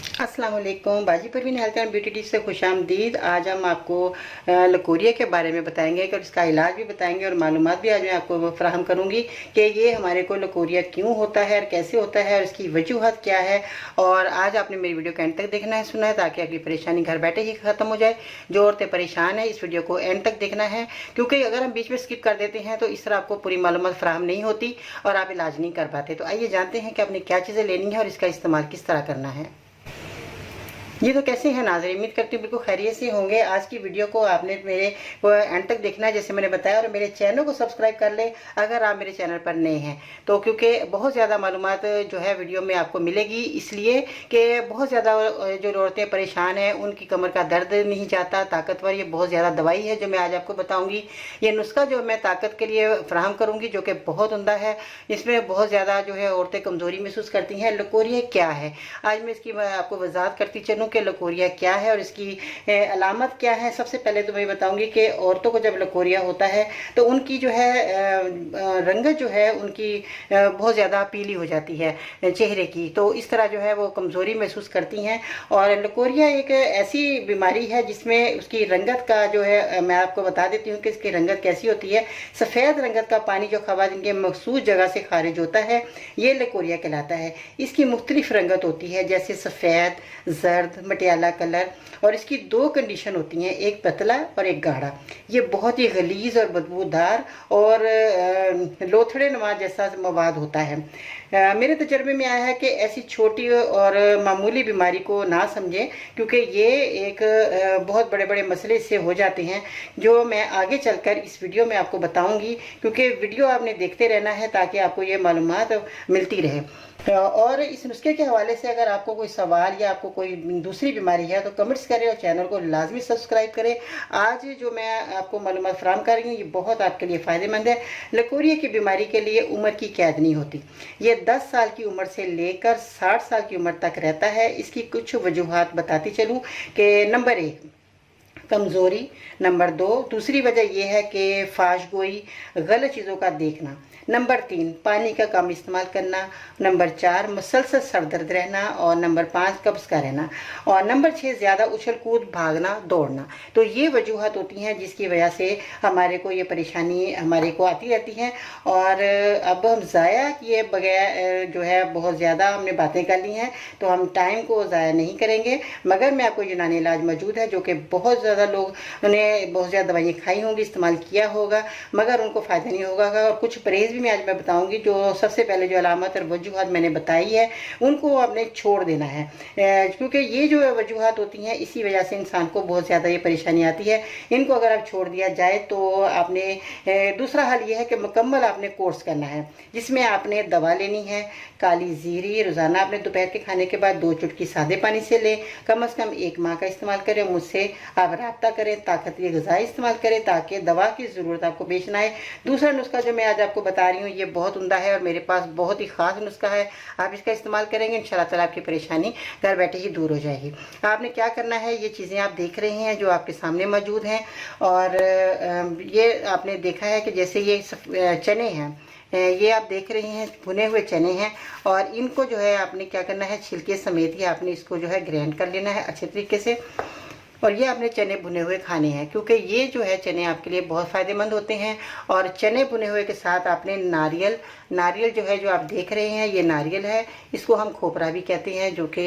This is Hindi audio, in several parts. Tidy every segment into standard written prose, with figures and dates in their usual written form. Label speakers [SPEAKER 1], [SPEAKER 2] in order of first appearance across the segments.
[SPEAKER 1] अस्सलाम वालेकुम। बाजी Parveen health and beauty tips से खुशामदीद। आज हम आपको लकोरिया के बारे में बताएंगे और इसका इलाज भी बताएंगे और मालूमात भी आज मैं आपको फराहम करूंगी कि ये हमारे को लकोरिया क्यों होता है और कैसे होता है और इसकी वजूहत क्या है। और आज आपने मेरी वीडियो को एंड तक देखना है, सुनना है, ताकि अगली परेशानी घर बैठे ही ख़त्म हो जाए। जो औरतें परेशान हैं इस वीडियो को एंड तक देखना है, क्योंकि अगर हम बीच में स्किप कर देते हैं तो इस तरह आपको पूरी मालूमात फराहम नहीं होती और आप इलाज नहीं कर पाते। तो आइए जानते हैं कि आपने क्या चीज़ें लेनी है और इसका इस्तेमाल किस तरह करना है। जी तो कैसे हैं नाज़रीन, उम्मीद करती हूँ बिल्कुल खैरियत से होंगे। आज की वीडियो को आपने मेरे एंड तक देखना है जैसे मैंने बताया, और मेरे चैनल को सब्सक्राइब कर लें अगर आप मेरे चैनल पर नए हैं तो, क्योंकि बहुत ज़्यादा मालूमात जो है वीडियो में आपको मिलेगी। इसलिए कि बहुत ज़्यादा जो औरतें परेशान हैं उनकी कमर का दर्द नहीं जाता, ताकतवर ये बहुत ज़्यादा दवाई है जो मैं आज आपको बताऊँगी। ये नुस्खा जो मैं ताकत के लिए फ्राहम करूँगी जो कि बहुत उम्दा है। इसमें बहुत ज़्यादा जो है औरतें कमज़ोरी महसूस करती हैं। लकोरिया क्या है, आज मैं इसकी आपको वजाहत करती चलूँ कि लकोरिया क्या है और इसकी अलामत क्या है। सबसे पहले तो मैं बताऊंगी कि औरतों को जब लकोरिया होता है तो उनकी जो है रंगत जो है उनकी बहुत ज़्यादा पीली हो जाती है चेहरे की। तो इस तरह जो है वो कमज़ोरी महसूस करती हैं। और लकोरिया एक ऐसी बीमारी है जिसमें उसकी रंगत का जो है मैं आपको बता देती हूँ कि इसकी रंगत कैसी होती है। सफ़ेद रंगत का पानी जो ख़वातीन के मखसूस जगह से खारिज होता है ये लकोरिया कहलाता है। इसकी मुख्तलिफ रंगत होती है जैसे सफ़ेद, जर्द, मटियाला कलर। और इसकी दो कंडीशन होती हैं, एक पतला और एक गाढ़ा। ये बहुत ही गलीज और बदबूदार और लोथड़े नुमा जैसा मवाद होता है। मेरे तजर्बे में आया है कि ऐसी छोटी और मामूली बीमारी को ना समझें, क्योंकि ये एक बहुत बड़े बड़े मसले इससे हो जाते हैं जो मैं आगे चलकर इस वीडियो में आपको बताऊंगी। क्योंकि वीडियो आपने देखते रहना है ताकि आपको ये मालूमात मिलती रहे। और इस नुस्खे के हवाले से अगर आपको कोई सवाल या आपको कोई दूसरी बीमारी है तो कमेंट्स करें और चैनल को लाजमी सब्सक्राइब करें। आज जो मैं आपको मालूमात फराहम कर रही हूँ ये बहुत आपके लिए फ़ायदेमंद है। लकोरिया की बीमारी के लिए उम्र की कैद नहीं होती। ये 10 साल की उम्र से लेकर 60 साल की उम्र तक रहता है। इसकी कुछ वजूहात बताती चलूँ कि नंबर 1 कमज़ोरी, नंबर 2 दूसरी वजह यह है कि फाशगोई, गलत चीज़ों का देखना, नंबर 3 पानी का कम इस्तेमाल करना, नंबर 4 मुसलसल सर दर्द रहना, और नंबर 5 कब्ज़ का रहना, और नंबर 6 ज़्यादा उछल कूद, भागना, दौड़ना। तो ये वजूहत होती हैं जिसकी वजह से हमारे को ये परेशानी हमारे को आती रहती है। और अब हम ज़ाया किए बगैर जो है बहुत ज़्यादा हमने बातें कर ली हैं तो हम टाइम को ज़ाया नहीं करेंगे। मगर मैं आपको यूनानी इलाज मौजूद है जो कि बहुत ज़्यादा लोग ने बहुत ज़्यादा दवाइयाँ खाई होंगी, इस्तेमाल किया होगा, मगर उनको फ़ायदा नहीं होगा। और कुछ परहेज़ भी मैं आज मैं बताऊंगी। जो सबसे पहले जो अलामत और वजूहत मैंने बताई है उनको आपने छोड़ देना है, क्योंकि ये जो वजूहत होती हैं इसी वजह से इंसान को बहुत ज़्यादा ये परेशानी आती है। इनको अगर आप छोड़ दिया जाए तो आपने दूसरा हल ये है कि मुकम्मल आपने कोर्स करना है जिसमें आपने दवा लेनी है। काली जीरी रोज़ाना आपने दोपहर के खाने के बाद 2 चुटकी सादे पानी से लें। कम अज़ कम 1 माह का इस्तेमाल करें। मुझसे आप रब्ता करें, ताकतवर ग़िज़ा इस्तेमाल करें ताकि दवा की ज़रूरत आपको पेश ना आए। दूसरा नुस्खा जो मैं आज आपको बता रही हूँ ये बहुत उम्दा है और मेरे पास बहुत ही ख़ास नुस्खा है। आप इसका इस्तेमाल करेंगे इंशाल्लाह ताला आपकी परेशानी घर बैठे ही दूर हो जाएगी। आपने क्या करना है, ये चीज़ें आप देख रहे हैं जो आपके सामने मौजूद हैं। और ये आपने देखा है कि जैसे ये चने हैं, ये आप देख रहे हैं भुने हुए चने हैं। और इनको जो है आपने क्या करना है, छिलके समेत ही आपने इसको जो है ग्राइंड कर लेना है अच्छे तरीके से। और ये आपने चने भुने हुए खाने हैं, क्योंकि ये जो है चने आपके लिए बहुत फ़ायदेमंद होते हैं। और चने भुने हुए के साथ आपने नारियल जो है जो आप देख रहे हैं ये नारियल है। इसको हम खोपरा भी कहते हैं, जो कि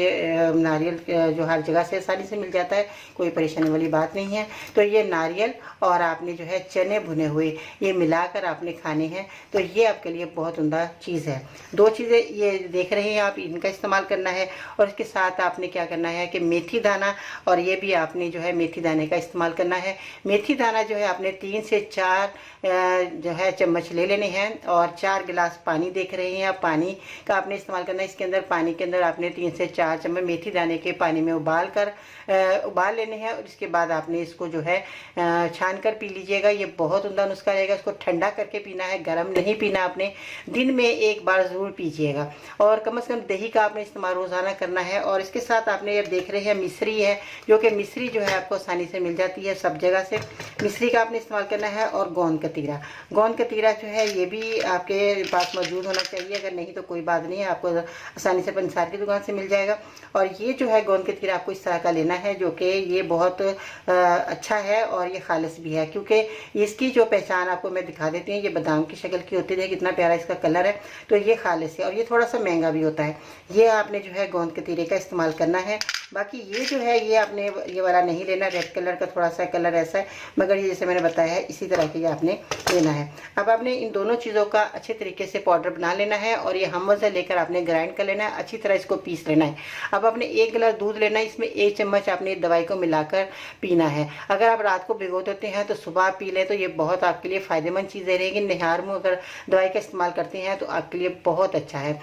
[SPEAKER 1] नारियल जो हर जगह से आसानी से मिल जाता है, कोई परेशानी वाली बात नहीं है। तो ये नारियल और आपने जो है चने भुने हुए ये मिलाकर आपने खाने हैं। तो ये आपके लिए बहुत उम्दा चीज़ है। 2 चीज़ें ये देख रहे हैं आप, इनका इस्तेमाल करना है। और इसके साथ आपने क्या करना है कि मेथी दाना, और ये भी आपने जो है मेथी दाने का इस्तेमाल करना है। मेथी दाना जो है आपने 3 से 4 जो है चम्मच ले लेने हैं। और 4 गिलास पानी देख रहे हैं आप, पानी का आपने इस्तेमाल करना है। इसके अंदर पानी के अंदर आपने 3 से 4 चम्मच मेथी दाने के पानी में उबाल लेने हैं। और इसके बाद आपने इसको जो है छान कर पी लीजिएगा। ये बहुत उम्दा नुस्खा रहेगा। इसको ठंडा करके पीना है, गर्म नहीं पीना। आपने दिन में 1 बार ज़रूर पीजिएगा। और कम से कम दही का आपने इस्तेमाल रोज़ाना करना है। और इसके साथ आपने ये देख रहे हैं मिश्री है, जो कि मिश्री जो है आपको आसानी से मिल जाती है सब जगह से। मिश्री का आपने इस्तेमाल करना है और गोंद कतीरा। गोंद कतीरा जो है ये भी आपके पास मौजूद होना चाहिए, अगर नहीं तो कोई बात नहीं है, आपको आसानी से पंसार की दुकान से मिल जाएगा। और ये जो है गोंद कतीरा आपको इस तरह का लेना है, जो कि ये बहुत अच्छा है और ये खालिस भी है, क्योंकि इसकी जो पहचान आपको मैं दिखा देती हूँ, ये बादाम की शक्ल की होती है, कितना प्यारा इसका कलर है, तो ये खालिस है और ये थोड़ा सा महंगा भी होता है। ये आपने जो है गोंद कतीरे का इस्तेमाल करना है। बाकी ये जो है ये आपने ये वाला नहीं लेना, रेड कलर का थोड़ा सा कलर ऐसा है, मगर ये जैसे मैंने बताया है इसी तरह के ये आपने लेना है। अब आपने इन दोनों चीज़ों का अच्छे तरीके से पाउडर बना लेना है और ये हमल से लेकर आपने ग्राइंड कर लेना है, अच्छी तरह इसको पीस लेना है। अब आपने 1 गिलास दूध लेना है, इसमें 1 चम्मच आपने दवाई को मिलाकर पीना है। अगर आप रात को भिगो देते हैं तो सुबह पी लें तो ये बहुत आपके लिए फ़ायदेमंद चीज़ें रहेगी। निहार में अगर दवाई का इस्तेमाल करते हैं तो आपके लिए बहुत अच्छा है।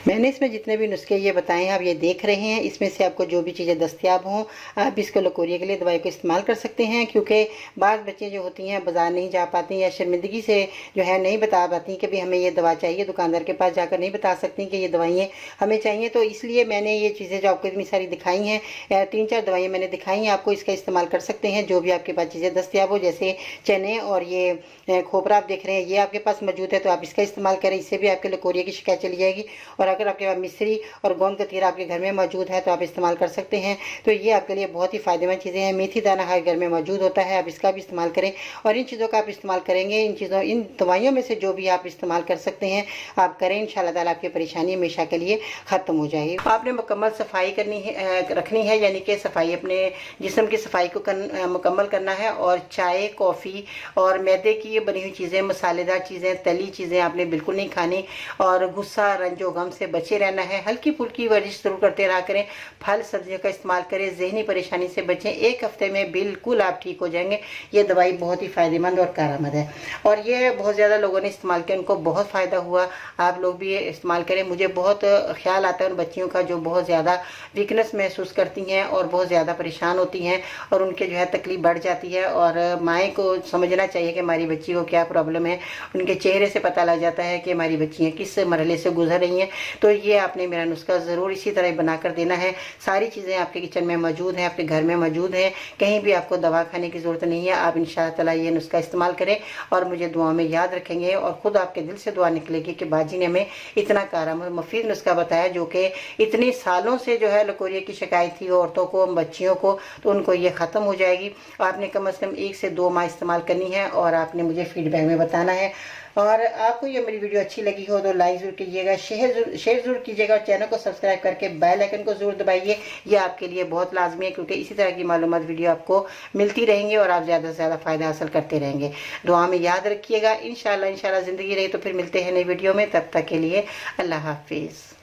[SPEAKER 1] मैंने इसमें जितने भी नुस्खे ये बताए हैं आप ये देख रहे हैं, इसमें से आपको जो भी चीज़ें दस्तियाब हों आप इसको लकोरिया के लिए दवाई को इस्तेमाल कर सकते हैं, क्योंकि बाज़ बच्चे जो होती हैं बाज़ार नहीं जा पाती या शर्मिंदगी से जो है नहीं बता पाती कि भी हमें ये दवा चाहिए, दुकानदार के पास जाकर नहीं बता सकती कि ये दवाइयाँ हमें चाहिए। तो इसलिए मैंने ये चीज़ें जो आपको इतनी सारी दिखाई हैं, 3-4 दवाइयाँ मैंने दिखाई हैं, आपको इसका इस्तेमाल कर सकते हैं जो भी आपके पास चीज़ें दस्तियाब हो। जैसे चने और ये खोपरा आप देख रहे हैं, ये आपके पास मौजूद है तो आप इसका इस्तेमाल करें, इससे भी आपके लकोरिया की शिकायत चली जाएगी। और अगर आपके पास मिश्री और गोंद कतीरा आपके घर में मौजूद है तो आप इस्तेमाल कर सकते हैं, तो ये आपके लिए बहुत ही फ़ायदेमंद चीज़ें हैं। मेथी दाना हर घर में मौजूद होता है, आप इसका भी इस्तेमाल करें और इन चीज़ों का आप इस्तेमाल करेंगे, इन दवाइयों में से जो भी आप इस्तेमाल कर सकते हैं आप करें, इंशाअल्लाह ताला आपकी परेशानी हमेशा के लिए ख़त्म हो जाएगी। आपने मुकम्मल सफाई करनी है, रखनी है, यानी कि सफाई अपने जिस्म की सफाई को मुकम्मल करना है। और चाय, कॉफ़ी और मैदे की बनी हुई चीज़ें, मसालेदार चीज़ें, तली चीज़ें आपने बिल्कुल नहीं खानी और गुस्सा, रंजो गम से बचे रहना है। हल्की फुल्की वर्जिश ज़रूर करते रहा करें, फल सब्जियों का इस्तेमाल करें, जहनी परेशानी से बचें। 1 हफ्ते में बिल्कुल आप ठीक हो जाएंगे। ये दवाई बहुत ही फ़ायदेमंद और कारआमद है और ये बहुत ज़्यादा लोगों ने इस्तेमाल किया, उनको बहुत फ़ायदा हुआ। आप लोग भी ये इस्तेमाल करें। मुझे बहुत ख्याल आता है उन बच्चियों का जो बहुत ज़्यादा वीकनेस महसूस करती हैं और बहुत ज़्यादा परेशान होती हैं और उनके जो है तकलीफ बढ़ जाती है। और माएँ को समझना चाहिए कि हमारी बच्ची को क्या प्रॉब्लम है, उनके चेहरे से पता लग जाता है कि हमारी बच्चियाँ किस मरहले से गुजर रही हैं। तो ये आपने मेरा नुस्खा ज़रूर इसी तरह बना कर देना है। सारी चीज़ें आपके किचन में मौजूद हैं, आपके घर में मौजूद हैं, कहीं भी आपको दवा खाने की ज़रूरत नहीं है। आप इंशाअल्लाह ताला ये नुस्खा इस्तेमाल करें और मुझे दुआ में याद रखेंगे और ख़ुद आपके दिल से दुआ निकलेगी कि बाजी ने हमें इतना कारआमद मुफीद नुस्खा बताया, जो कि इतने सालों से जो है लकोरिया की शिकायत थी औरतों को, बच्चियों को, तो उनको ये ख़त्म हो जाएगी। आपने कम से कम 1 से 2 माह इस्तेमाल करनी है और आपने मुझे फीडबैक में बताना है। और आपको ये मेरी वीडियो अच्छी लगी हो तो लाइक ज़रूर कीजिएगा, शेयर ज़रूर कीजिएगा और चैनल को सब्सक्राइब करके बेल आइकन को ज़रूर दबाइए। ये आपके लिए बहुत लाजमी है, क्योंकि इसी तरह की मालूमात वीडियो आपको मिलती रहेंगी और आप ज़्यादा से ज़्यादा फ़ायदा हासिल करते रहेंगे। दुआ में याद रखिएगा। इंशाअल्लाह ज़िंदगी रही तो फिर मिलते हैं नई वीडियो में। तब तक के लिए अल्लाह हाफिज़।